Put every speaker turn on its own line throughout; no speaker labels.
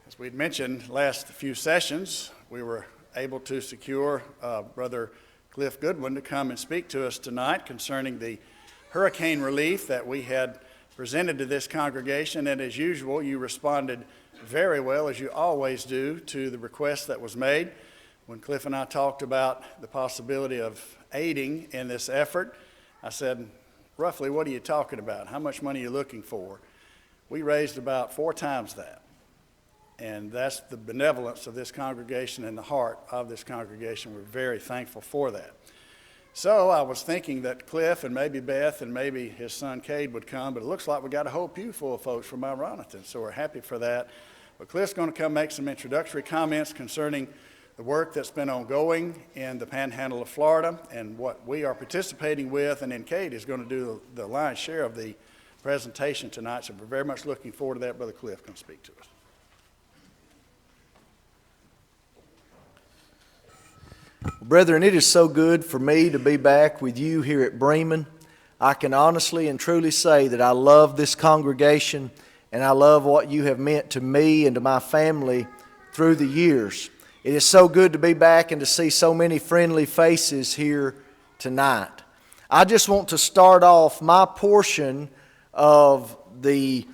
As we'd mentioned last few sessions, we were able to secure Brother Cliff Goodwin to come and speak to us tonight concerning the hurricane relief that we had presented to this congregation. And as usual, you responded very well, as you always do, to the request that was made. When Cliff and I talked about the possibility of aiding in this effort, I said, roughly, what are you talking about? How much money are you looking for? We raised about 4 times that. And that's the benevolence of this congregation and the heart of this congregation. We're very thankful for that. So I was thinking that Cliff and maybe Beth and maybe his son Cade would come, but it looks like we got a whole pew full of folks from Mount Ronington, so we're happy for that. But Cliff's going to come make some introductory comments concerning the work that's been ongoing in the Panhandle of Florida and what we are participating with, and then Cade is going to do the lion's share of the presentation tonight, so we're very much looking forward to that. Brother Cliff, come speak to us.
Brethren, it is so good for me to be back with you here at Bremen. I can honestly and truly say that I love this congregation and I love what you have meant to me and to my family through the years. It is so good to be back and to see so many friendly faces here tonight. I just want to start off my portion of the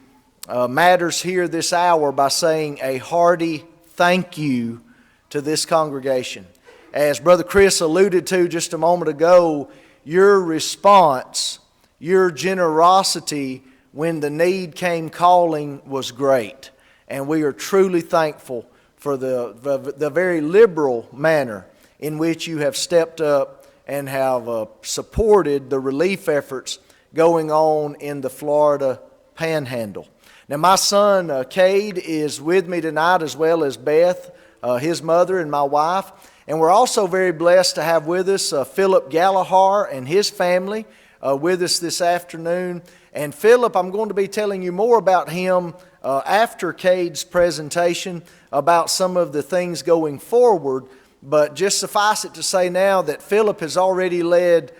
matters here this hour by saying a hearty thank you to this congregation. As Brother Chris alluded to just a moment ago, your response, your generosity when the need came calling was great. And we are truly thankful for the very liberal manner in which you have stepped up and have supported the relief efforts going on in the Florida Panhandle. Now my son Cade is with me tonight, as well as Beth, his mother, and my wife. And we're also very blessed to have with us Philip Gallagher and his family with us this afternoon. And Philip, I'm going to be telling you more about him after Cade's presentation, about some of the things going forward. But just suffice it to say now that Philip has already led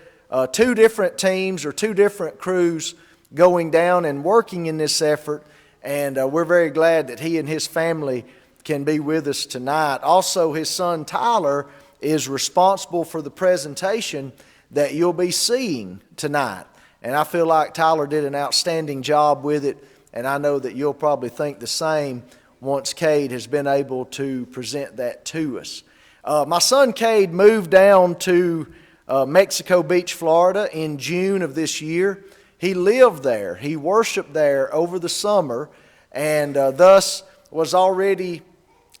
2 different teams or 2 different crews going down and working in this effort. And we're very glad that he and his family can be with us tonight. Also, his son Tyler is responsible for the presentation that you'll be seeing tonight. And I feel like Tyler did an outstanding job with it, and I know that you'll probably think the same once Cade has been able to present that to us. My son Cade moved down to Mexico Beach, Florida in June of this year. He lived there. He worshiped there over the summer, and thus was already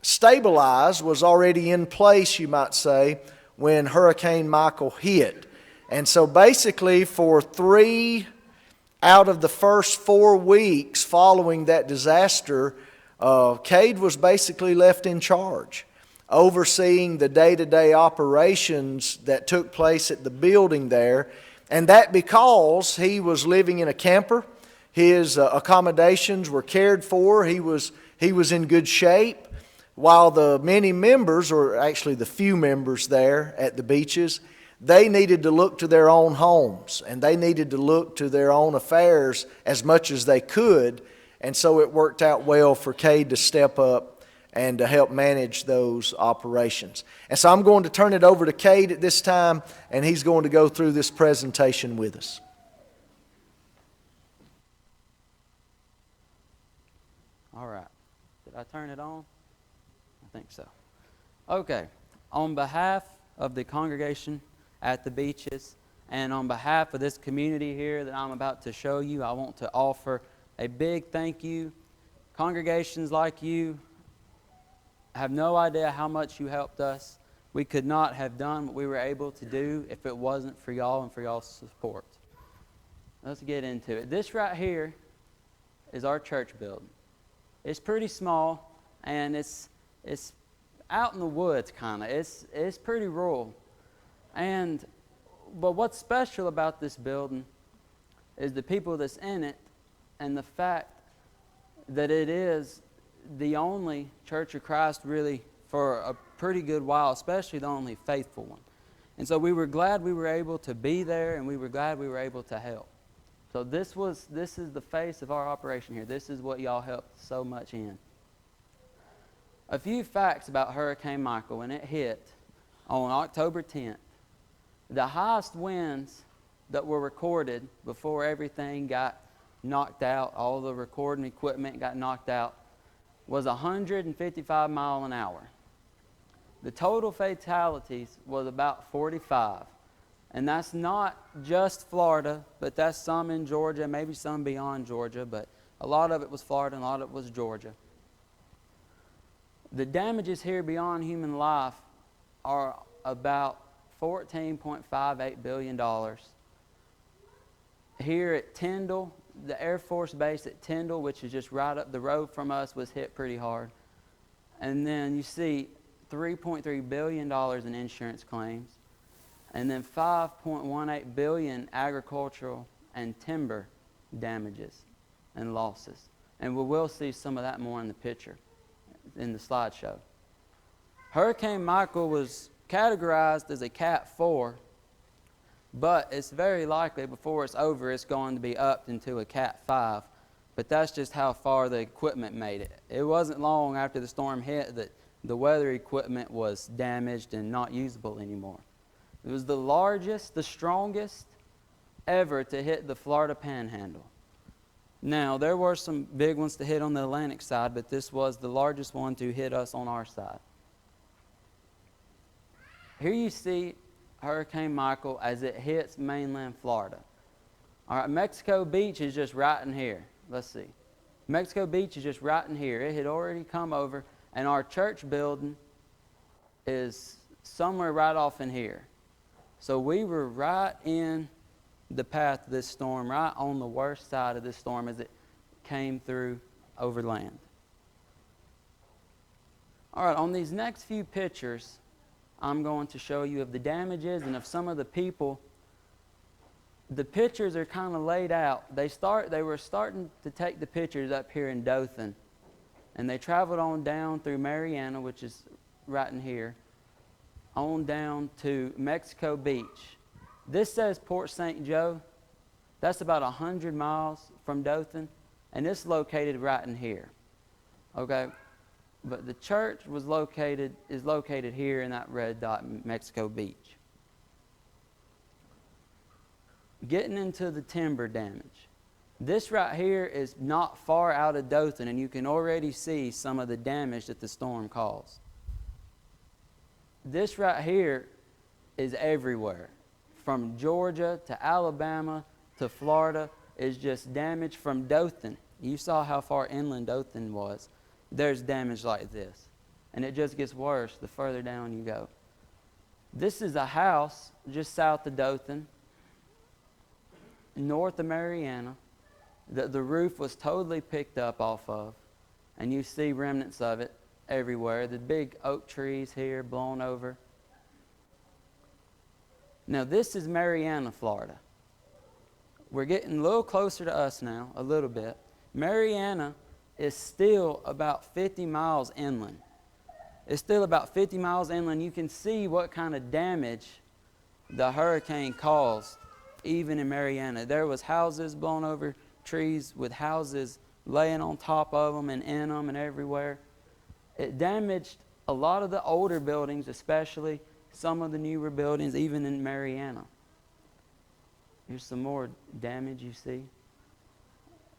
stabilized, was already in place, you might say, when Hurricane Michael hit. And so basically for 3 out of the first 4 weeks following that disaster, Cade was basically left in charge, overseeing the day-to-day operations that took place at the building there. And that because he was living in a camper, his accommodations were cared for, he was in good shape, while the many members, or actually the few members there at the beaches, they needed to look to their own homes and they needed to look to their own affairs as much as they could. And so it worked out well for Cade to step up and to help manage those operations. And so I'm going to turn it over to Cade at this time, and he's going to go through this presentation with us.
All right. Did I turn it on? I think so. Okay. On behalf of the congregation at the beaches and on behalf of this community here that I'm about to show you, I want to offer a big thank you. Congregations like you have no idea how much you helped us. We could not have done what we were able to do if it wasn't for y'all and for y'all's support. Let's get into it. This right here is our church building. It's pretty small, and it's out in the woods, kind of. It's pretty rural. But what's special about this building is the people that's in it, and the fact that it is the only Church of Christ really for a pretty good while, especially the only faithful one. And so we were glad we were able to be there, and we were glad we were able to help. So this is the face of our operation here. This is what y'all helped so much in. A few facts about Hurricane Michael. When it hit on October 10th, the highest winds that were recorded before everything got knocked out, all the recording equipment got knocked out, was 155 miles an hour. The total fatalities was about 45. And that's not just Florida, but that's some in Georgia, maybe some beyond Georgia, but a lot of it was Florida and a lot of it was Georgia. The damages here beyond human life are about $14.58 billion. Here at Tyndall, the Air Force Base at Tyndall, which is just right up the road from us, was hit pretty hard. And then you see $3.3 billion in insurance claims, and then $5.18 billion agricultural and timber damages and losses. And we will see some of that more in the picture, in the slideshow. Hurricane Michael was categorized as a Cat 4, but it's very likely before it's over it's going to be upped into a Cat 5. But that's just how far the equipment made it. It wasn't long after the storm hit that the weather equipment was damaged and not usable anymore. It was the largest, the strongest ever to hit the Florida Panhandle. Now, there were some big ones to hit on the Atlantic side, but this was the largest one to hit us on our side. Here you see Hurricane Michael as it hits mainland Florida. All right, Mexico Beach is just right in here. Let's see. Mexico Beach is just right in here. It had already come over, and our church building is somewhere right off in here. So we were right in the path of this storm, right on the worst side of this storm as it came through over land. All right, on these next few pictures, I'm going to show you of the damages and of some of the people. The pictures are kind of laid out. They were starting to take the pictures up here in Dothan, and they traveled on down through Mariana, which is right in here, on down to Mexico Beach. This says Port St. Joe. That's about 100 miles from Dothan, and it's located right in here. Okay? But the church is located here in that red dot in Mexico Beach. Getting into the timber damage. This right here is not far out of Dothan, and you can already see some of the damage that the storm caused. This right here is everywhere. From Georgia to Alabama to Florida is just damage from Dothan. You saw how far inland Dothan was. There's damage like this. And it just gets worse the further down you go. This is a house just south of Dothan, north of Mariana, that the roof was totally picked up off of. And you see remnants of it everywhere. The big oak trees here blown over. Now this is Mariana, Florida. We're getting a little closer to us now, a little bit. Mariana is still about 50 miles inland. It's still about 50 miles inland. You can see what kind of damage the hurricane caused, even in Mariana. There was houses blown over, trees with houses laying on top of them and in them and everywhere. It damaged a lot of the older buildings, especially some of the newer buildings, even in Mariana. Here's some more damage you see.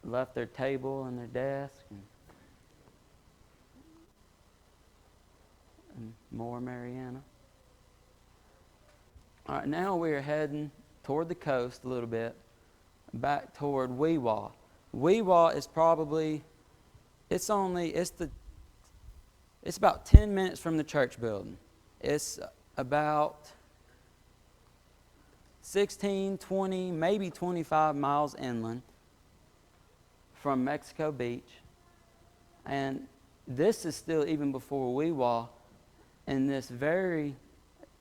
Left their table and their desk. And more Mariana. All right, now we're heading toward the coast a little bit, back toward Weewa. Weewa is probably, it's about 10 minutes from the church building. It's about 16, 20, maybe 25 miles inland from Mexico Beach. And this is still even before Weewa, in this very,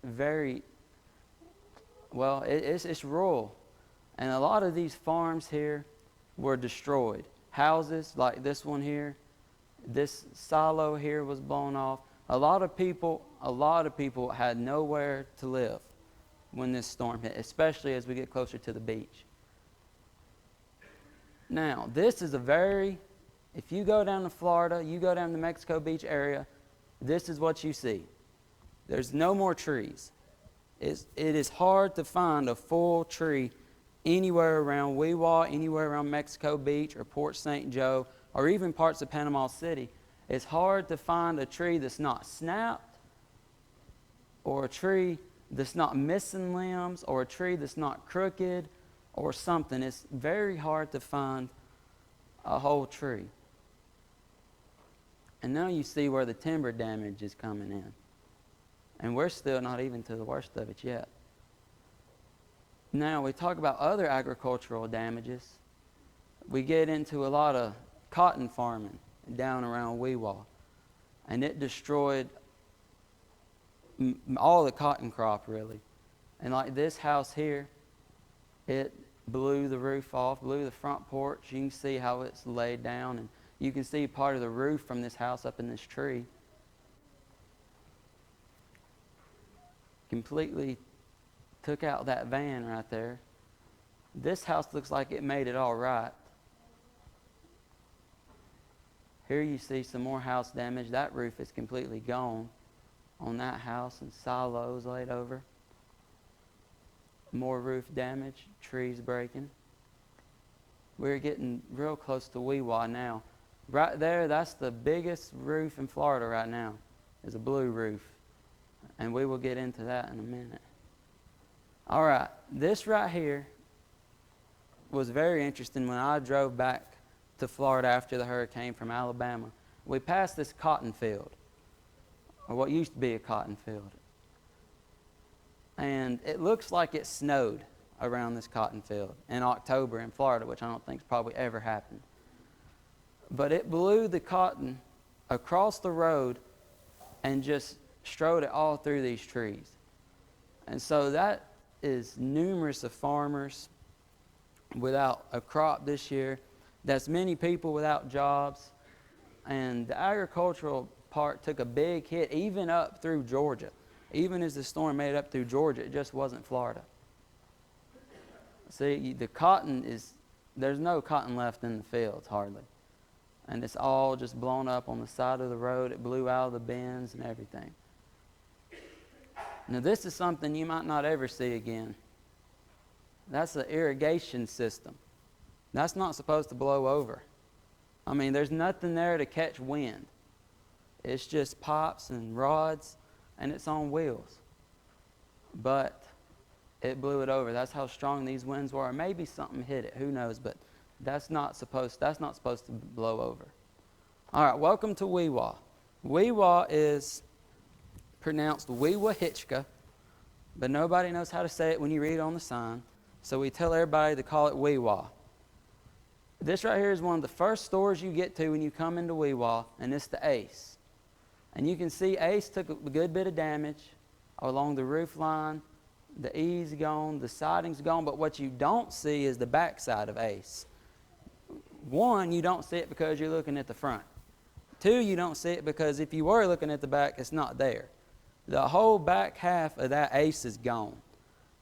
very, well, it's rural. And a lot of these farms here were destroyed. Houses like this one here, this silo here was blown off. A lot of people had nowhere to live when this storm hit, especially as we get closer to the beach. Now, this is if you go down to Florida, you go down to the Mexico Beach area, this is what you see. There's no more trees. It is hard to find a full tree anywhere around Weewa, anywhere around Mexico Beach or Port St. Joe, or even parts of Panama City. It's hard to find a tree that's not snapped, or a tree that's not missing limbs, or a tree that's not crooked, or something. It's very hard to find a whole tree. And now you see where the timber damage is coming in. And we're still not even to the worst of it yet. Now we talk about other agricultural damages. We get into a lot of cotton farming down around Weewa. And it destroyed all the cotton crop, really. And like this house here, it blew the roof off, blew the front porch. You can see how it's laid down, and you can see part of the roof from this house up in this tree. Completely took out that van right there. This house looks like it made it all right. Here you see some more house damage. That roof is completely gone on that house, and silos laid over. More roof damage, trees breaking. We're getting real close to Weewa now. Right there, that's the biggest roof in Florida right now, is a blue roof. And we will get into that in a minute. All right, this right here was very interesting when I drove back to Florida after the hurricane from Alabama. We passed this cotton field, or what used to be a cotton field. And it looks like it snowed around this cotton field in October in Florida, which I don't think's probably ever happened. But it blew the cotton across the road and just strode it all through these trees. And so that is numerous of farmers without a crop this year. That's many people without jobs. And the agricultural part took a big hit, even up through Georgia. Even as the storm made it up through Georgia, it just wasn't Florida. See, the cotton is, there's no cotton left in the fields, hardly. And it's all just blown up on the side of the road. It blew out of the bins and everything. Now, this is something you might not ever see again. That's an irrigation system. That's not supposed to blow over. I mean, there's nothing there to catch wind. It's just pipes and rods, and it's on wheels. But it blew it over. That's how strong these winds were. Maybe something hit it. Who knows? But that's not supposed to blow over. All right, welcome to Weewa. Weewa is pronounced Weewa-Hitchka, but nobody knows how to say it when you read it on the sign. So we tell everybody to call it Weewa. This right here is one of the first stores you get to when you come into Weewa, and it's the Ace. And you can see Ace took a good bit of damage along the roof line. The E's gone, the siding's gone, but what you don't see is the back side of Ace. One, you don't see it because you're looking at the front. Two, you don't see it because if you were looking at the back, it's not there. The whole back half of that Ace is gone.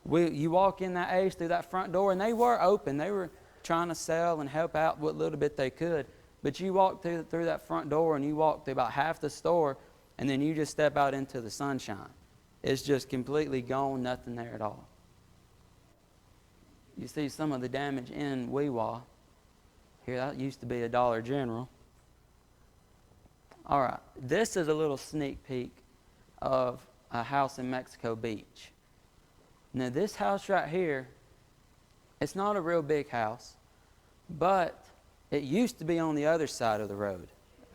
You walk in that Ace through that front door, and they were open. They were trying to sell and help out what little bit they could. But you walk through that front door, and you walk through about half the store, and then you just step out into the sunshine. It's just completely gone, nothing there at all. You see some of the damage in Weewa. Here, that used to be a Dollar General. All right, this is a little sneak peek of a house in Mexico Beach. Now, this house right here, it's not a real big house, but it used to be on the other side of the road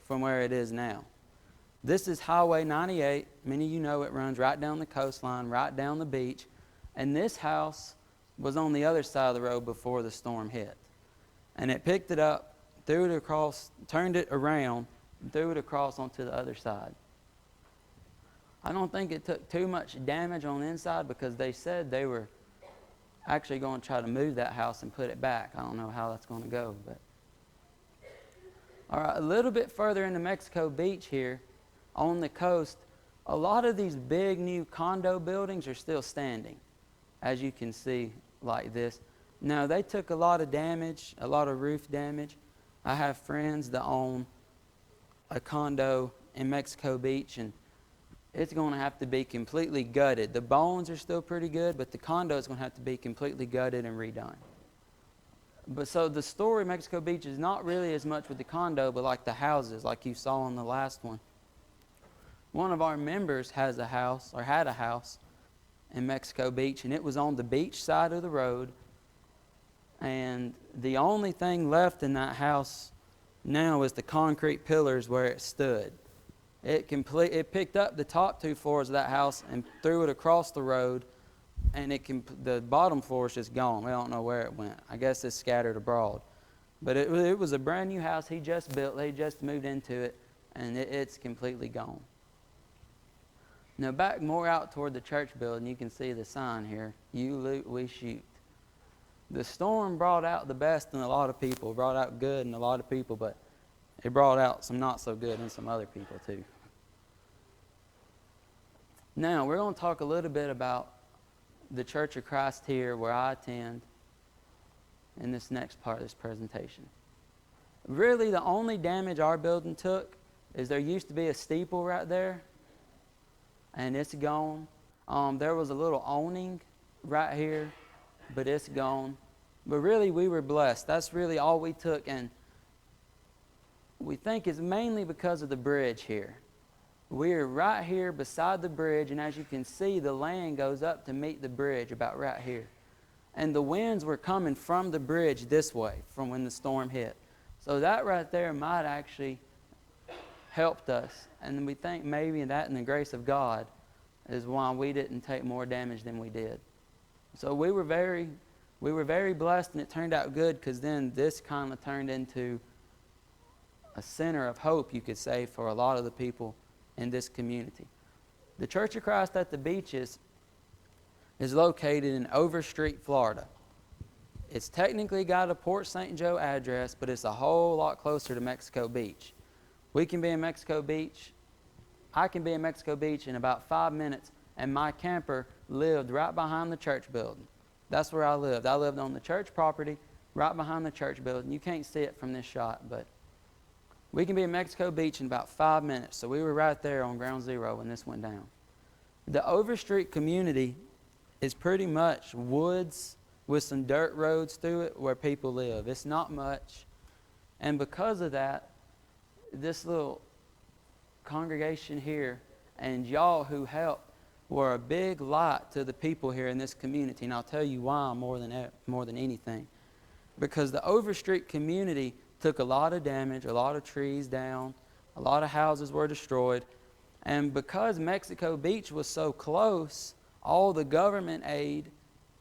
from where it is now. This is Highway 98. Many of you know it runs right down the coastline, right down the beach. And this house was on the other side of the road before the storm hit. And it picked it up, threw it across, turned it around, and threw it across onto the other side. I don't think it took too much damage on the inside because they said they were actually going to try to move that house and put it back. I don't know how that's going to go. But all right, a little bit further into Mexico Beach here, on the coast, a lot of these big new condo buildings are still standing, as you can see like this. Now, they took a lot of damage, a lot of roof damage. I have friends that own a condo in Mexico Beach, and it's going to have to be completely gutted. The bones are still pretty good, but the condo is going to have to be completely gutted and redone. But so the story of Mexico Beach is not really as much with the condo, but like the houses, like you saw in the last one. One of our members has a house, or had a house, in Mexico Beach, and it was on the beach side of the road. And the only thing left in that house now is the concrete pillars where it stood. It picked up the top 2 floors of that house and threw it across the road, and the bottom floor is just gone. We don't know where it went. I guess it's scattered abroad. But it was a brand new house he just built. They just moved into it, and it's completely gone. Now back more out toward the church building, you can see the sign here, "You loot, we shoot." The storm brought out the best in a lot of people, brought out good in a lot of people, but it brought out some not so good in some other people too. Now we're going to talk a little bit about the Church of Christ here where I attend in this next part of this presentation. Really the only damage our building took is there used to be a steeple right there, and it's gone. There was a little awning right here, but it's gone. But really we were blessed. That's really all we took, and we think it's mainly because of the bridge here. We're right here beside the bridge, and as you can see, the land goes up to meet the bridge about right here. And the winds were coming from the bridge this way, from when the storm hit. So that right there might actually helped us. And we think maybe that and the grace of God is why we didn't take more damage than we did. So we were very blessed, and it turned out good, because then this kind of turned into a center of hope, you could say, for a lot of the people in this community. The Church of Christ at the Beaches is located in Overstreet, Florida. It's technically got a Port St. Joe address, but it's a whole lot closer to Mexico Beach. We can be in Mexico Beach. I can be in Mexico Beach in about 5 minutes, and my camper lived right behind the church building. That's where I lived. I lived on the church property, right behind the church building. You can't see it from this shot, but we can be in Mexico Beach in about 5 minutes. So we were right there on ground zero when this went down. The Overstreet community is pretty much woods with some dirt roads through it where people live. It's not much. And because of that, this little congregation here and y'all who helped were a big light to the people here in this community. And I'll tell you why more than anything. Because the Overstreet community took a lot of damage, a lot of trees down, a lot of houses were destroyed. And because Mexico Beach was so close, all the government aid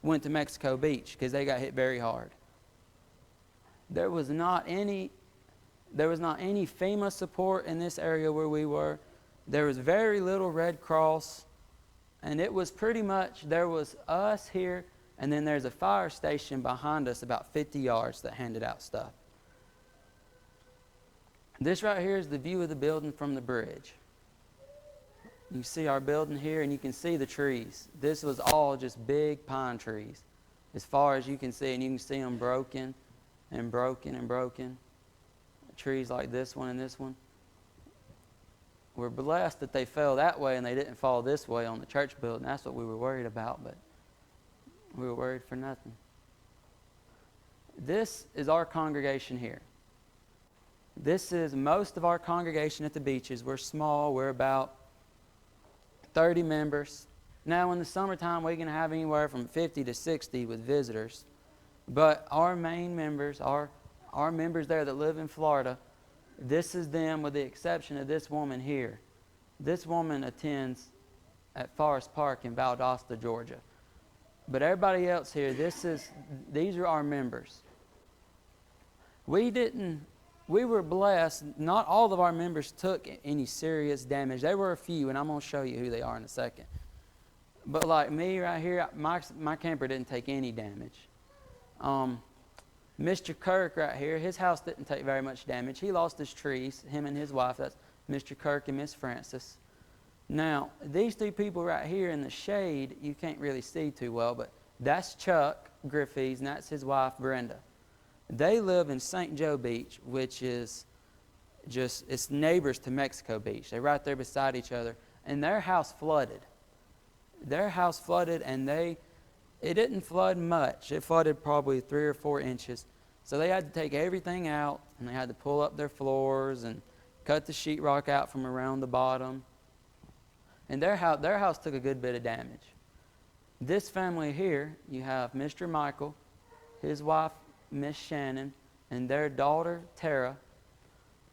went to Mexico Beach because they got hit very hard. There was not any FEMA support in this area where we were. There was very little Red Cross, and it was pretty much, there was us here, and then there's a fire station behind us about 50 yards that handed out stuff. This right here is the view of the building from the bridge. You see our building here, and you can see the trees. This was all just big pine trees as far as you can see, and you can see them broken and broken and broken. Trees like this one and this one. We're blessed that they fell that way and they didn't fall this way on the church building. That's what we were worried about, but we were worried for nothing. This is our congregation here. This is most of our congregation at the Beaches. We're small. We're about 30 members. Now in the summertime we can have anywhere from 50 to 60 with visitors. But our main members, our members there that live in Florida, this is them with the exception of this woman here. This woman attends at Forest Park in Valdosta, Georgia. But everybody else here, these are our members. We were blessed. Not all of our members took any serious damage. There were a few, and I'm going to show you who they are in a second. But like me right here, my camper didn't take any damage. Mr. Kirk right here, his house didn't take very much damage. He lost his trees, him and his wife. That's Mr. Kirk and Miss Francis. Now, these two people right here in the shade, you can't really see too well, but that's Chuck Griffiths, and that's his wife, Brenda. They live in St. Joe Beach, which is it's neighbors to Mexico Beach. They're right there beside each other. And their house flooded. Their house flooded, and it didn't flood much. It flooded probably 3 or 4 inches. So they had to take everything out, and they had to pull up their floors and cut the sheetrock out from around the bottom. And their house took a good bit of damage. This family here, you have Mr. Michael, his wife, Miss Shannon, and their daughter, Tara,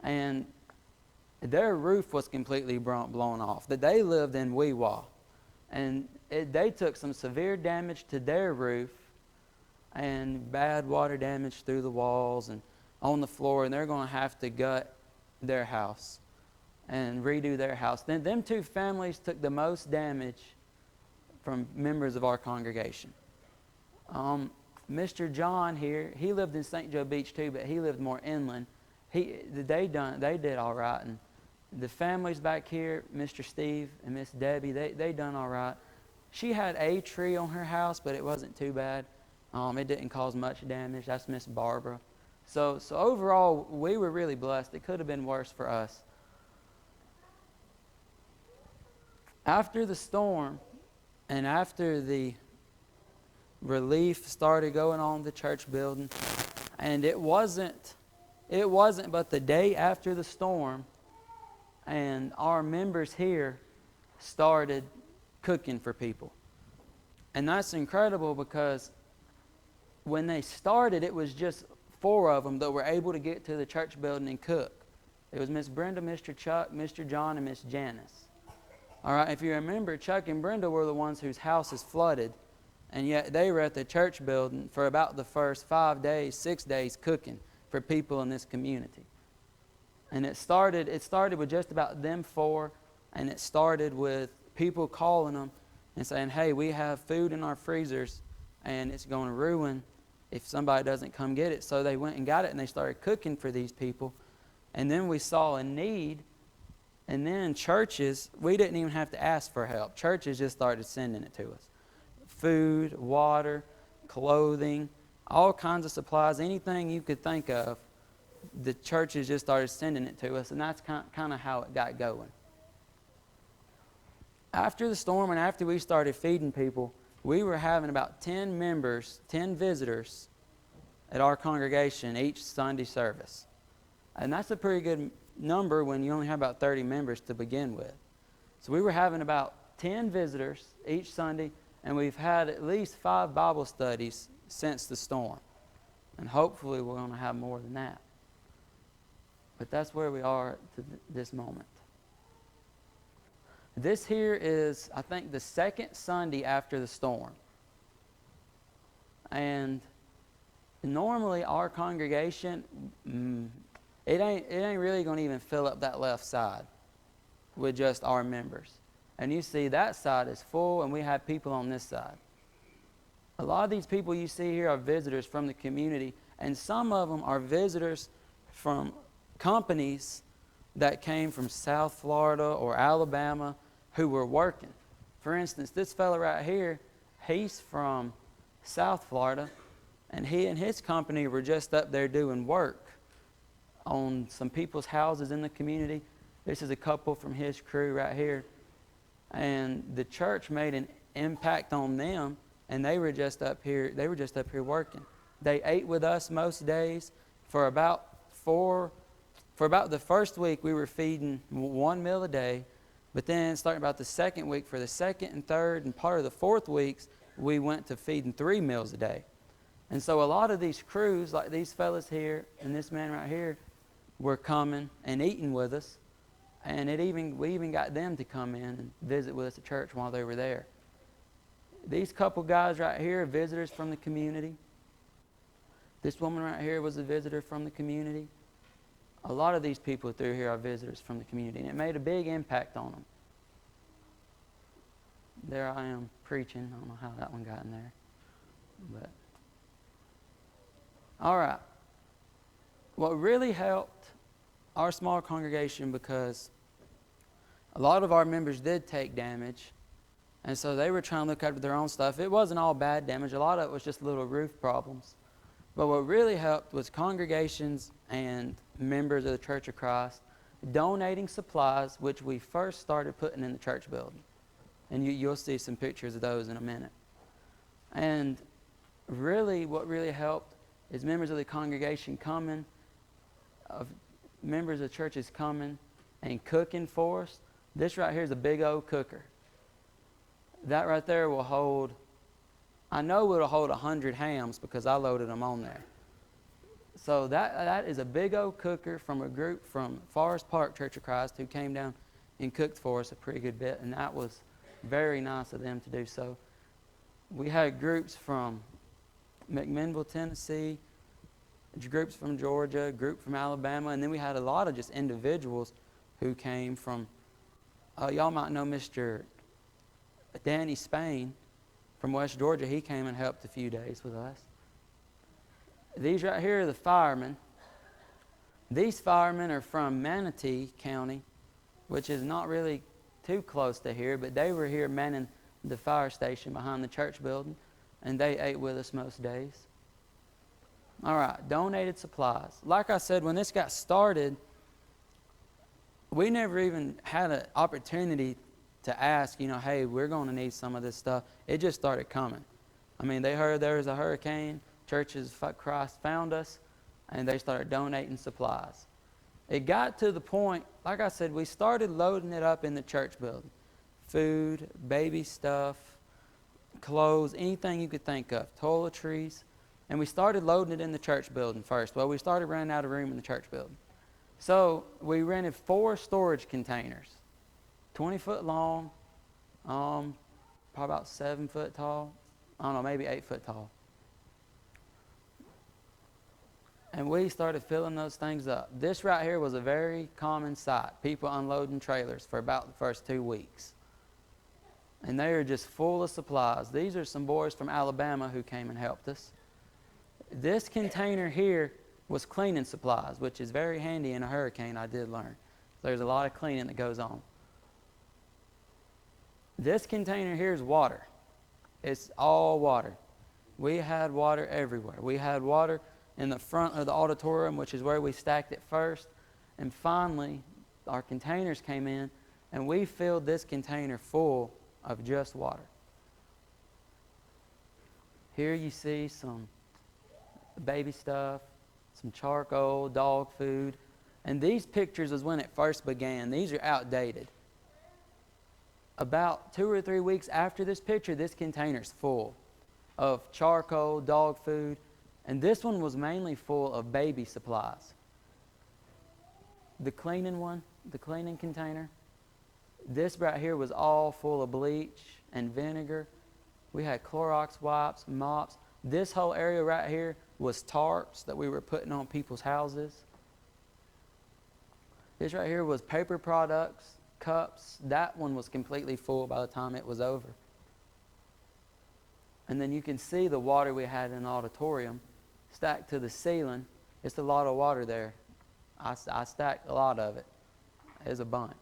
and their roof was completely blown off. That they lived in Weewa, and they took some severe damage to their roof and bad water damage through the walls and on the floor, and they're going to have to gut their house and redo their house. Then them 2 families took the most damage from members of our congregation. Mr. John here, he lived in St. Joe Beach too, but he lived more inland. They did all right, and the families back here, Mr. Steve and Miss Debbie, they done all right. She had a tree on her house, but it wasn't too bad. It didn't cause much damage. That's Miss Barbara. So overall, we were really blessed. It could have been worse for us. After the storm, and after the relief started going on the church building, and it wasn't but the day after the storm, and our members here started cooking for people. And that's incredible, because when they started, it was just 4 of them that were able to get to the church building and cook. It was Miss Brenda, Mr. Chuck, Mr. John, and Miss Janice. All right, if you remember, Chuck and Brenda were the ones whose house is flooded, and yet they were at the church building for about the first 5 days, 6 days cooking for people in this community. And it started with just about them 4, and it started with people calling them and saying, hey, we have food in our freezers, and it's going to ruin if somebody doesn't come get it. So they went and got it, and they started cooking for these people. And then we saw a need, and then churches, we didn't even have to ask for help. Churches just started sending it to us. Food, water, clothing, all kinds of supplies, anything you could think of, the churches just started sending it to us, and that's kind of how it got going. After the storm and after we started feeding people, we were having about 10 members, 10 visitors at our congregation each Sunday service. And that's a pretty good number when you only have about 30 members to begin with. So we were having about 10 visitors each Sunday, and we've had at least 5 Bible studies since the storm. And hopefully we're going to have more than that. But that's where we are to this moment. This here is, I think, the 2nd Sunday after the storm. And normally our congregation, it ain't really going to even fill up that left side with just our members. And you see that side is full, and we have people on this side. A lot of these people you see here are visitors from the community, and some of them are visitors from companies that came from South Florida or Alabama who were working. For instance, this fella right here, he's from South Florida, and he and his company were just up there doing work on some people's houses in the community. This is a couple from his crew right here. And the church made an impact on them, and they were just up here working. They ate with us most days. For about the first week, we were feeding 1 meal a day. But then starting about the 2nd week, for the 2nd and 3rd and part of the 4th weeks, we went to feeding 3 meals a day. And so a lot of these crews, like these fellas here and this man right here, were coming and eating with us. And we even got them to come in and visit with us at church while they were there. These couple guys right here are visitors from the community. This woman right here was a visitor from the community. A lot of these people through here are visitors from the community, and it made a big impact on them. There I am preaching. I don't know how that one got in there. But all right. What really helped our small congregation, because a lot of our members did take damage, and so they were trying to look after their own stuff. It wasn't all bad damage. A lot of it was just little roof problems. But what really helped was congregations and members of the Church of Christ donating supplies, which we first started putting in the church building. And you'll see some pictures of those in a minute. And really, what really helped is members of the congregation coming, of members of churches coming and cooking for us. This right here is a big old cooker. That right there will hold, I know it'll hold 100 hams because I loaded them on there. So that is a big old cooker from a group from Forest Park Church of Christ who came down and cooked for us a pretty good bit, and that was very nice of them to do so. We had groups from McMinnville, Tennessee, groups from Georgia, a group from Alabama, and then we had a lot of just individuals who came from, y'all might know Mr. Danny Spain from West Georgia. He came and helped a few days with us. These right here are the firemen. These firemen are from Manatee County, which is not really too close to here, but they were here manning the fire station behind the church building, and they ate with us most days. All right, donated supplies. Like I said, when this got started, we never even had an opportunity to ask, hey, we're going to need some of this stuff. It just started coming. I mean, they heard there was a hurricane. Churches of Christ found us, and they started donating supplies. It got to the point, like I said, we started loading it up in the church building. Food, baby stuff, clothes, anything you could think of, toiletries. And we started loading it in the church building first. Well, we started running out of room in the church building. So we rented 4 storage containers, 20 foot long, probably about 7 foot tall. I don't know, maybe 8 foot tall. And we started filling those things up. This right here was a very common sight. People unloading trailers for about the first 2 weeks. And they are just full of supplies. These are some boys from Alabama who came and helped us. This container here was cleaning supplies, which is very handy in a hurricane, I did learn. There's a lot of cleaning that goes on. This container here is water. It's all water. We had water everywhere. We had water in the front of the auditorium, which is where we stacked it first. And finally, our containers came in, and we filled this container full of just water. Here you see some baby stuff, some charcoal, dog food. And these pictures is when it first began. These are outdated. About 2 or 3 weeks after this picture, this container's full of charcoal, dog food, and this one was mainly full of baby supplies. The cleaning one, the cleaning container, this right here was all full of bleach and vinegar. We had Clorox wipes, mops. This whole area right here was tarps that we were putting on people's houses. This right here was paper products, cups. That one was completely full by the time it was over. And then you can see the water we had in the auditorium stacked to the ceiling. It's a lot of water there. I stacked a lot of it. There's a bunch.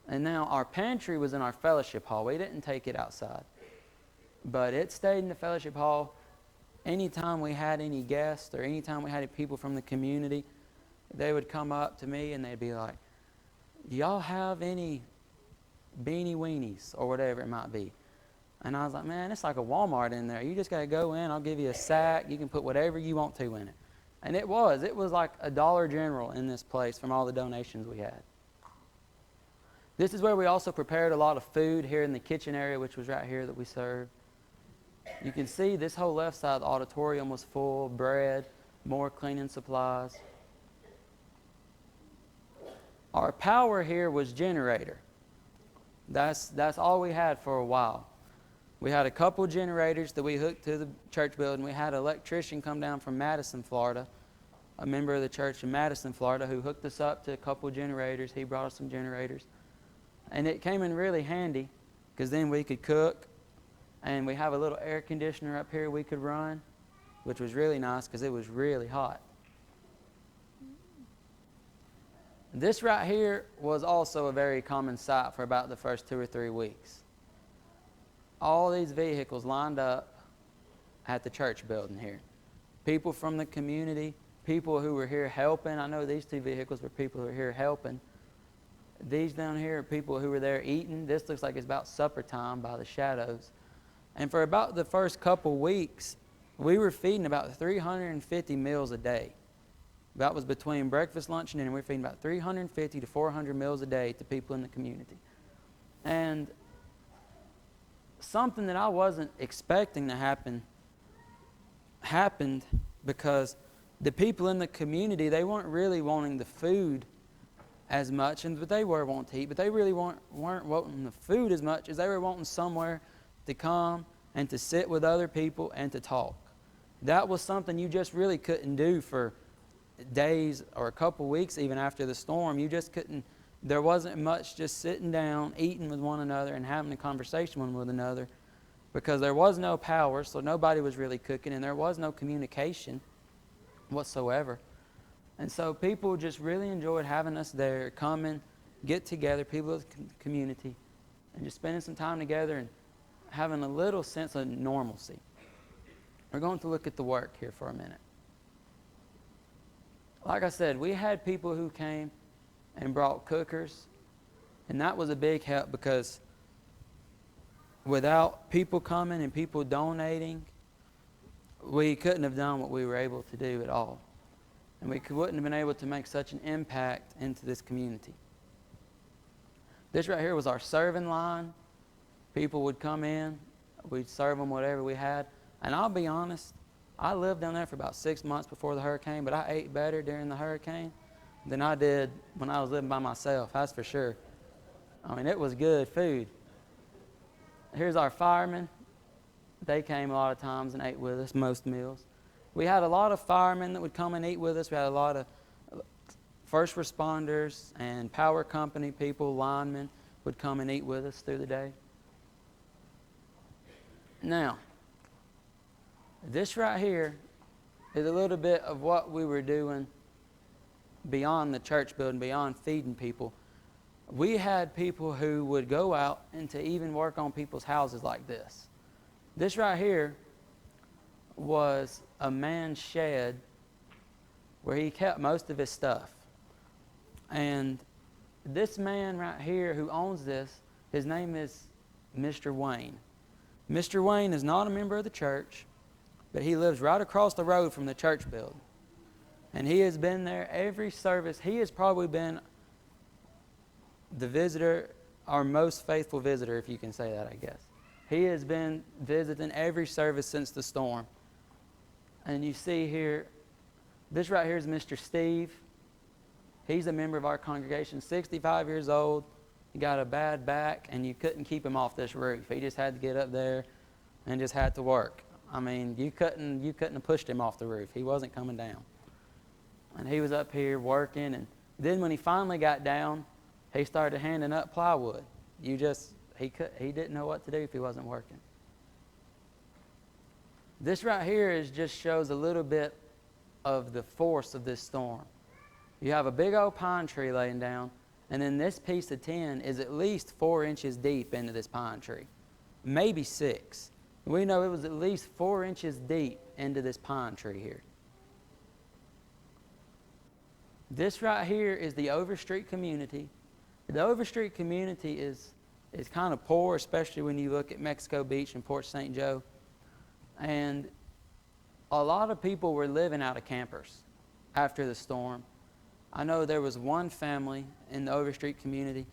And now our pantry was in our fellowship hall. We didn't take it outside. But it stayed in the fellowship hall. Anytime we had any guests or anytime we had any people from the community, they would come up to me and they'd be like, "Do y'all have any beanie weenies?" or whatever it might be. And I was like, "Man, it's like a Walmart in there. You just got to go in. I'll give you a sack. You can put whatever you want to in it." And it was like a Dollar General in this place from all the donations we had. This is where we also prepared a lot of food here in the kitchen area, which was right here that we served. You can see this whole left side of the auditorium was full of bread, more cleaning supplies. Our power here was generator. That's all we had for a while. We had a couple generators that we hooked to the church building. We had an electrician come down from Madison, Florida, a member of the church in Madison, Florida, who hooked us up to a couple generators. He brought us some generators. And it came in really handy because then we could cook. And we have a little air conditioner up here we could run, which was really nice because it was really hot. This right here was also a very common sight for about the first 2 or 3 weeks. All these vehicles lined up at the church building here. People from the community people who were here helping. I know these 2 vehicles were people who were here helping. These down here are people who were there eating. This looks like it's about supper time by the shadows. And for about the first couple weeks, we were feeding about 350 meals a day. That was between breakfast, lunch, and dinner. We were feeding about 350 to 400 meals a day to people in the community. And something that I wasn't expecting to happen happened, because the people in the community, they weren't really wanting the food as much, but they were wanting to eat, but they really weren't wanting the food as much as they were wanting somewhere to come and to sit with other people and to talk. That was something you just really couldn't do for days or a couple weeks even after the storm. You just couldn't. There wasn't much just sitting down, eating with one another and having a conversation one with another, because there was no power, so nobody was really cooking, and there was no communication whatsoever. And so people just really enjoyed having us there, coming, get together, people of the community, and just spending some time together and having a little sense of normalcy. We're going to look at the work here for a minute. Like I said, we had people who came and brought cookers, and that was a big help, because without people coming and people donating, we couldn't have done what we were able to do at all. And we wouldn't have been able to make such an impact into this community. This right here was our serving line. People would come in, we'd serve them whatever we had. And I'll be honest, I lived down there for about 6 months before the hurricane, but I ate better during the hurricane than I did when I was living by myself, that's for sure. I mean, it was good food. Here's our firemen. They came a lot of times and ate with us most meals. We had a lot of firemen that would come and eat with us. We had a lot of first responders and power company people, linemen, would come and eat with us through the day. Now, this right here is a little bit of what we were doing beyond the church building, beyond feeding people. We had people who would go out and to even work on people's houses like this. This right here was a man's shed where he kept most of his stuff. And this man right here who owns this, his name is Mr. Wayne. Mr. Wayne is not a member of the church, but he lives right across the road from the church building. And he has been there every service. He has probably been the visitor, our most faithful visitor, if you can say that, I guess. He has been visiting every service since the storm. And you see here, this right here is Mr. Steve. He's a member of our congregation, 65 years old. He got a bad back, and you couldn't keep him off this roof. He just had to get up there and just had to work. I mean, you couldn't have pushed him off the roof. He wasn't coming down. And he was up here working, and then when he finally got down, he started handing up plywood. He didn't know what to do if he wasn't working. This right here just shows a little bit of the force of this storm. You have a big old pine tree laying down, and then this piece of tin is at least 4 inches deep into this pine tree, maybe 6. We know it was at least 4 inches deep into this pine tree here. This right here is the Overstreet community. The Overstreet community is kind of poor, especially when you look at Mexico Beach and Port St. Joe. And a lot of people were living out of campers after the storm. I know there was one family in the Overstreet community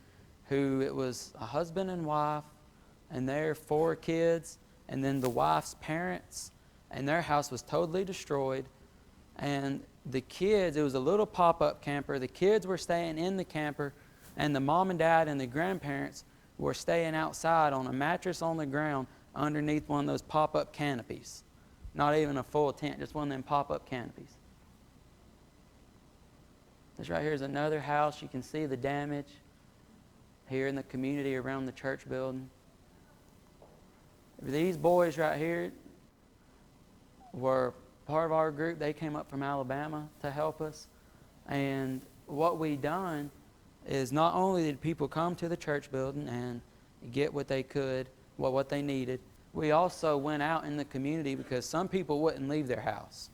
who it was a husband and wife and their 4 kids, and then the wife's parents, and their house was totally destroyed. And the kids, it was a little pop-up camper. The kids were staying in the camper, and the mom and dad and the grandparents were staying outside on a mattress on the ground underneath one of those pop-up canopies. Not even a full tent, just one of them pop-up canopies. This right here is another house. You can see the damage here in the community around the church building. These boys right here were part of our group. They came up from Alabama to help us. And what we done is not only did people come to the church building and get what they could, what they needed, we also went out in the community because some people wouldn't leave their house.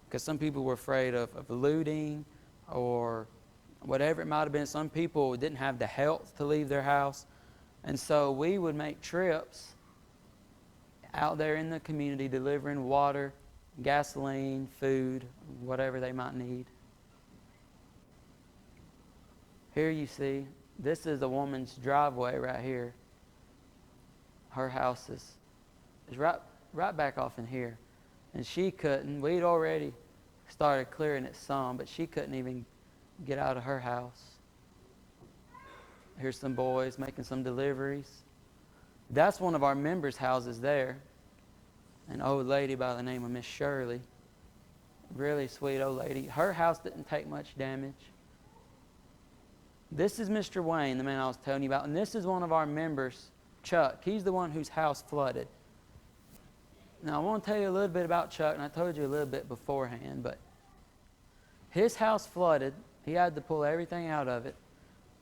because some people were afraid of looting or whatever it might have been. Some people didn't have the health to leave their house. And so we would make trips out there in the community delivering water, gasoline, food, whatever they might need. Here you see, this is a woman's driveway right here. Her house is right back off in here. And she couldn't, we'd already started clearing it some, but she couldn't even get out of her house. Here's some boys making some deliveries. That's one of our members' houses there. An old lady by the name of Miss Shirley. Really sweet old lady. Her house didn't take much damage. This is Mr. Wayne, the man I was telling you about. And this is one of our members, Chuck. He's the one whose house flooded. Now, I want to tell you a little bit about Chuck, and I told you a little bit beforehand, but his house flooded. He had to pull everything out of it.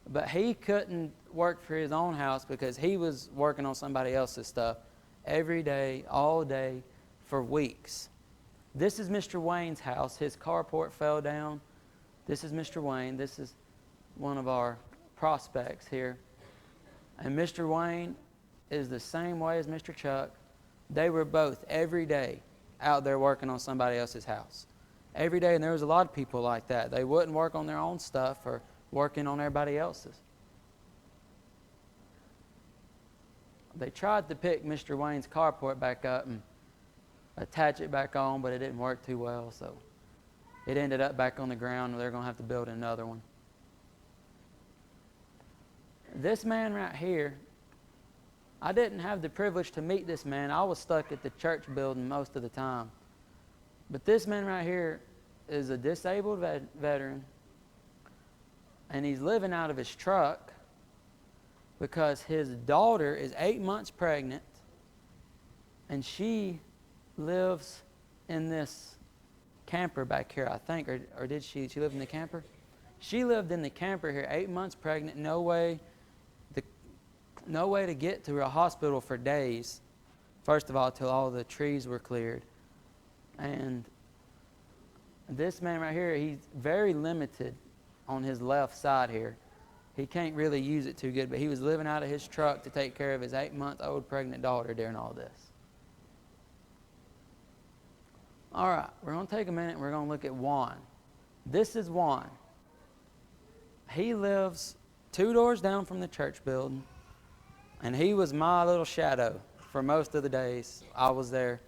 But he couldn't work for his own house because he was working on somebody else's stuff every day, all day, for weeks. This is Mr. Wayne's house. His carport fell down. This is Mr. Wayne. This is one of our prospects here. And Mr. Wayne is the same way as Mr. Chuck. They were both every day out there working on somebody else's house. Every day, and there was a lot of people like that. They wouldn't work on their own stuff or working on everybody else's. They tried to pick Mr. Wayne's carport back up and attach it back on, but it didn't work too well, so it ended up back on the ground, and they're going to have to build another one. This man right here, I didn't have the privilege to meet this man. I was stuck at the church building most of the time. But this man right here is a disabled veteran, and he's living out of his truck because his daughter is 8 months pregnant, and she lives in this camper back here, I think, or did she live in the camper? She lived in the camper here, 8 months pregnant, no way to get to a hospital for days. First of all, till all the trees were cleared. And this man right here, he's very limited on his left side here. He can't really use it too good, but he was living out of his truck to take care of his 8-month-old pregnant daughter during all this. All right, we're going to take a minute and we're going to look at Juan. This is Juan. He lives 2 doors down from the church building, and he was my little shadow for most of the days I was there.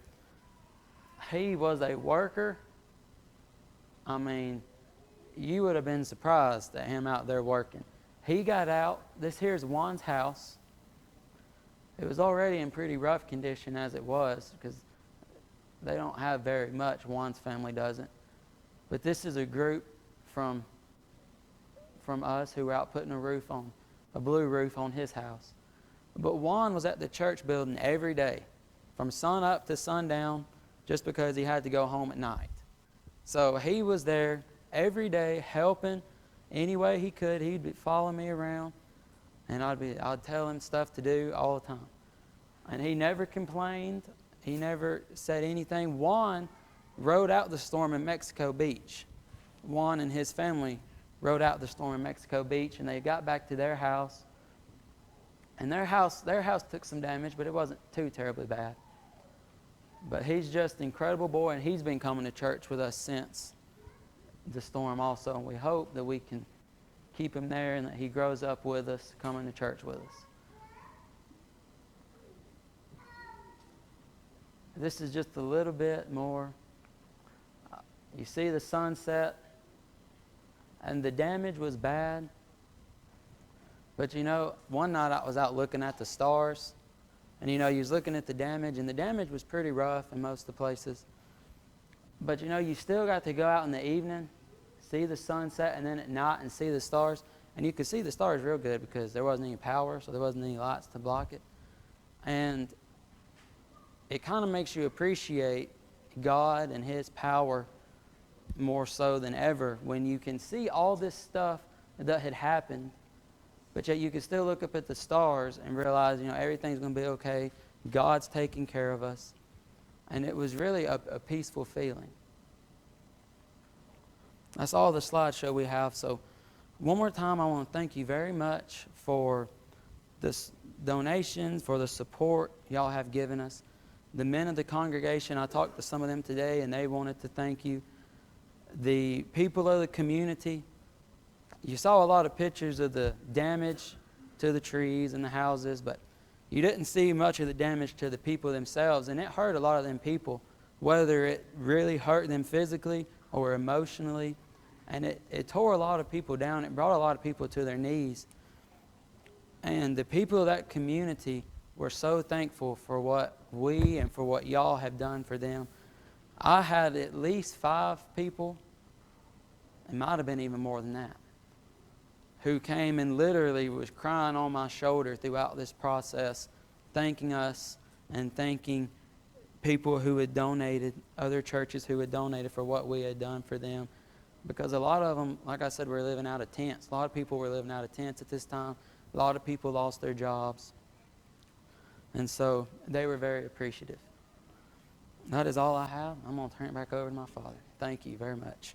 He was a worker. I mean, you would have been surprised at him out there working. He got out. This here's Juan's house. It was already in pretty rough condition as it was because they don't have very much. Juan's family doesn't. But this is a group from us who were out putting a blue roof on his house. But Juan was at the church building every day, from sun up to sundown, just because he had to go home at night. So he was there every day helping any way he could. He'd follow me around, and I'd tell him stuff to do all the time. And he never complained. He never said anything. Juan rode out the storm in Mexico Beach. Juan and his family rode out the storm in Mexico Beach, and they got back to their house. And their house took some damage, but it wasn't too terribly bad. But he's just an incredible boy, and he's been coming to church with us since the storm also. And we hope that we can keep him there and that he grows up with us, coming to church with us. This is just a little bit more. You see the sunset, and the damage was bad. But you know, one night I was out looking at the stars, and you know, you was looking at the damage, and the damage was pretty rough in most of the places. But you know, you still got to go out in the evening, see the sunset, and then at night and see the stars. And you could see the stars real good because there wasn't any power, so there wasn't any lights to block it. And it kind of makes you appreciate God and His power more so than ever when you can see all this stuff that had happened, but yet you can still look up at the stars and realize, you know, everything's going to be okay. God's taking care of us. And it was really a peaceful feeling. That's all the slideshow we have. So one more time, I want to thank you very much for this donations, for the support y'all have given us. The men of the congregation, I talked to some of them today, and they wanted to thank you. The people of the community, you saw a lot of pictures of the damage to the trees and the houses, but you didn't see much of the damage to the people themselves, and it hurt a lot of them people, whether it really hurt them physically or emotionally, and it tore a lot of people down. It brought a lot of people to their knees. And the people of that community were so thankful for what we and for what y'all have done for them. I had at least 5 people, it might have been even more than that, who came and literally was crying on my shoulder throughout this process, thanking us and thanking people who had donated, other churches who had donated for what we had done for them. Because a lot of them, like I said, were living out of tents. A lot of people were living out of tents at this time. A lot of people lost their jobs. And so they were very appreciative. That is all I have. I'm going to turn it back over to my father. Thank you very much.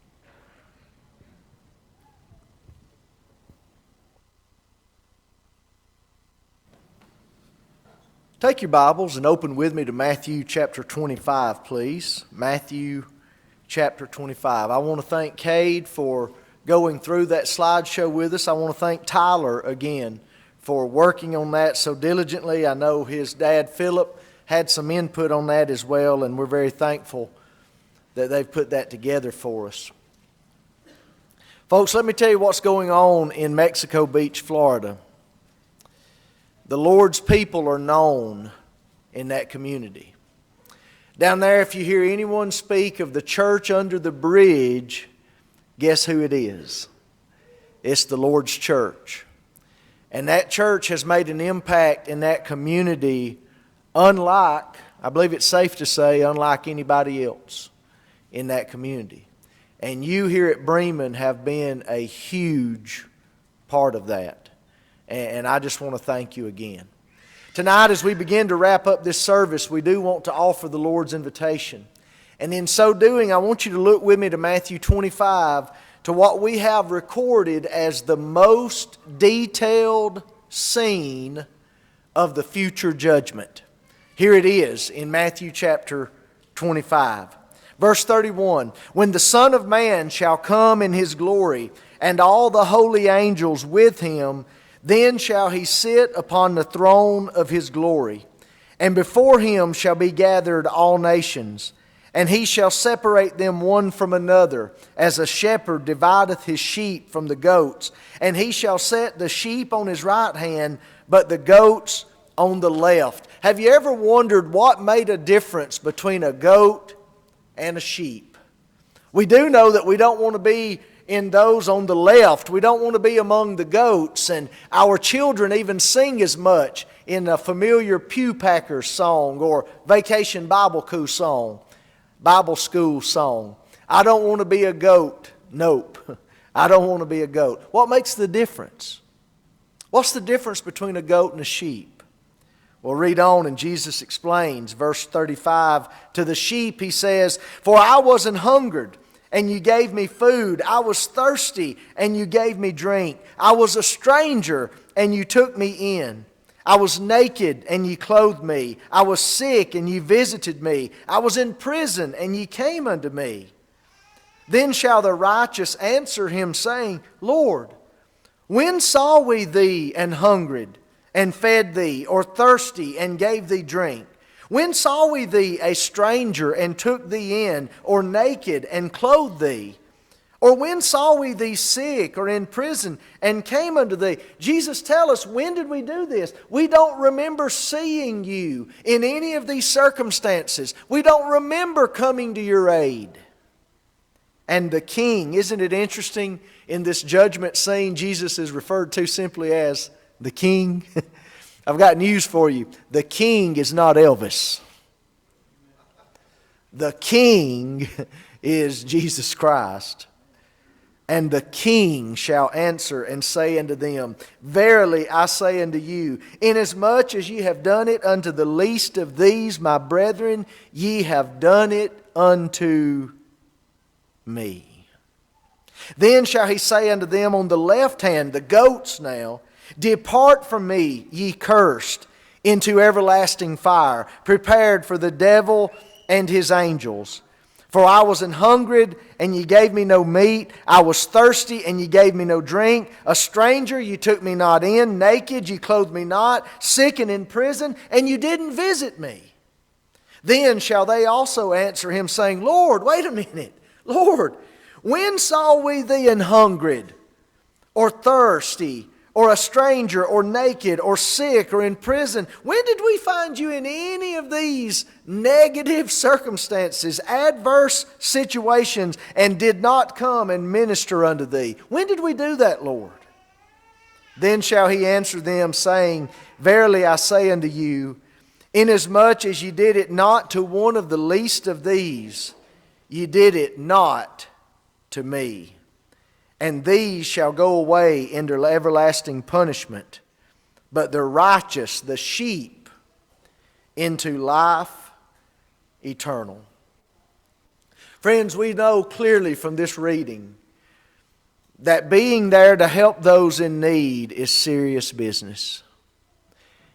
Take your Bibles and open with me to Matthew chapter 25, please. Matthew chapter 25. I want to thank Cade for going through that slideshow with us. I want to thank Tyler again for working on that so diligently. I know his dad, Philip, had some input on that as well, and we're very thankful that they've put that together for us. Folks, let me tell you what's going on in Mexico Beach, Florida. The Lord's people are known in that community. Down there, if you hear anyone speak of the church under the bridge, guess who it is? It's the Lord's church. And that church has made an impact in that community unlike, I believe it's safe to say, unlike anybody else in that community. And you here at Bremen have been a huge part of that. And I just want to thank you again. Tonight, as we begin to wrap up this service, we do want to offer the Lord's invitation. And in so doing, I want you to look with me to Matthew 25, to what we have recorded as the most detailed scene of the future judgment. Here it is in Matthew chapter 25. Verse 31, "When the Son of Man shall come in His glory, and all the holy angels with Him, then shall He sit upon the throne of His glory. And before Him shall be gathered all nations. And He shall separate them one from another, as a shepherd divideth his sheep from the goats. And He shall set the sheep on His right hand, but the goats on the left." Have you ever wondered what made a difference between a goat and a sheep? We do know that we don't want to be in those on the left. We don't want to be among the goats. And our children even sing as much in a familiar Pew Packers song or Vacation Bible School song. I don't want to be a goat. Nope. I don't want to be a goat. What makes the difference? What's the difference between a goat and a sheep? Well, read on and Jesus explains. Verse 35, "To the sheep He says, For I was an hungered, and you gave me food. I was thirsty, and you gave me drink. I was a stranger, and you took me in. I was naked, and ye clothed me. I was sick, and ye visited me. I was in prison, and ye came unto me. Then shall the righteous answer Him, saying, Lord, when saw we thee an hungered, and fed thee, or thirsty, and gave thee drink? When saw we thee a stranger, and took thee in, or naked, and clothed thee? Or when saw we thee sick, or in prison, and came unto thee?" Jesus, tell us, when did we do this? We don't remember seeing you in any of these circumstances. We don't remember coming to your aid. And the King, isn't it interesting, in this judgment scene, Jesus is referred to simply as the King. I've got news for you. The King is not Elvis. The King is Jesus Christ. "And the King shall answer and say unto them, Verily I say unto you, inasmuch as ye have done it unto the least of these my brethren, ye have done it unto me." Then shall he say unto them on the left hand, the goats now, Depart from me, ye cursed, into everlasting fire, prepared for the devil and his angels. For I was an hungered, and ye gave me no meat. I was thirsty, and ye gave me no drink. A stranger, ye took me not in. Naked, ye clothed me not. Sick and in prison, and you didn't visit me. Then shall they also answer him, saying, Lord, wait a minute. Lord, when saw we thee an hungered, or thirsty, or a stranger, or naked, or sick, or in prison? When did we find you in any of these negative circumstances, adverse situations, and did not come and minister unto thee? When did we do that, Lord? Then shall he answer them, saying, Verily I say unto you, inasmuch as ye did it not to one of the least of these, ye did it not to me. And these shall go away into everlasting punishment, but the righteous, the sheep, into life eternal. Friends, we know clearly from this reading that being there to help those in need is serious business.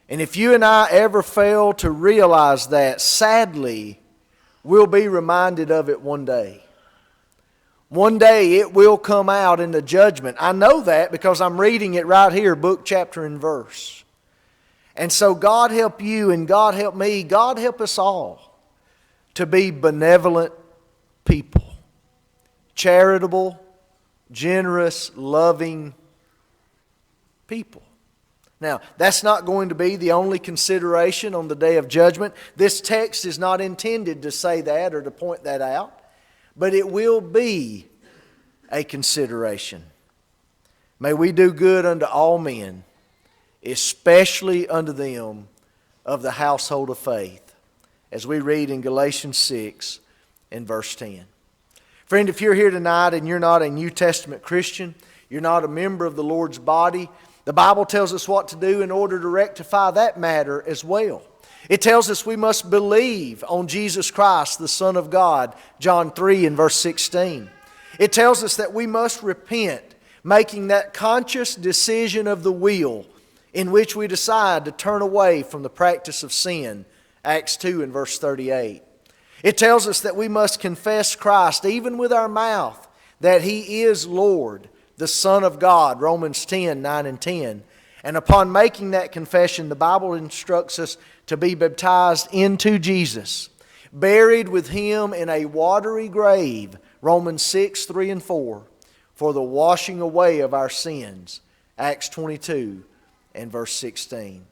And if you and I ever fail to realize that, sadly, we'll be reminded of it one day. One day it will come out in the judgment. I know that because I'm reading it right here, book, chapter, and verse. And so God help you and God help me, God help us all to be benevolent people. Charitable, generous, loving people. Now, that's not going to be the only consideration on the day of judgment. This text is not intended to say that or to point that out. But it will be a consideration. May we do good unto all men, especially unto them of the household of faith, as we read in Galatians 6 and verse 10. Friend, if you're here tonight and you're not a New Testament Christian, you're not a member of the Lord's body, the Bible tells us what to do in order to rectify that matter as well. It tells us we must believe on Jesus Christ, the Son of God, John 3 and verse 16. It tells us that we must repent, making that conscious decision of the will in which we decide to turn away from the practice of sin, Acts 2 and verse 38. It tells us that we must confess Christ even with our mouth, that He is Lord, the Son of God, Romans 10, 9 and 10. And upon making that confession, the Bible instructs us to be baptized into Jesus, buried with Him in a watery grave, Romans 6, 3 and 4, for the washing away of our sins, Acts 22 and verse 16.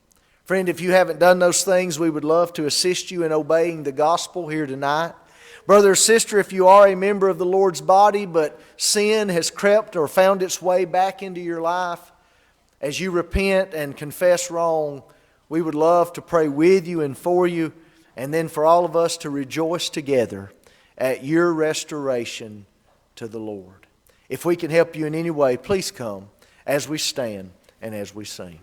Friend, if you haven't done those things, we would love to assist you in obeying the gospel here tonight. Brother or sister, if you are a member of the Lord's body, but sin has crept or found its way back into your life, as you repent and confess wrong, we would love to pray with you and for you, and then for all of us to rejoice together at your restoration to the Lord. If we can help you in any way, please come as we stand and as we sing.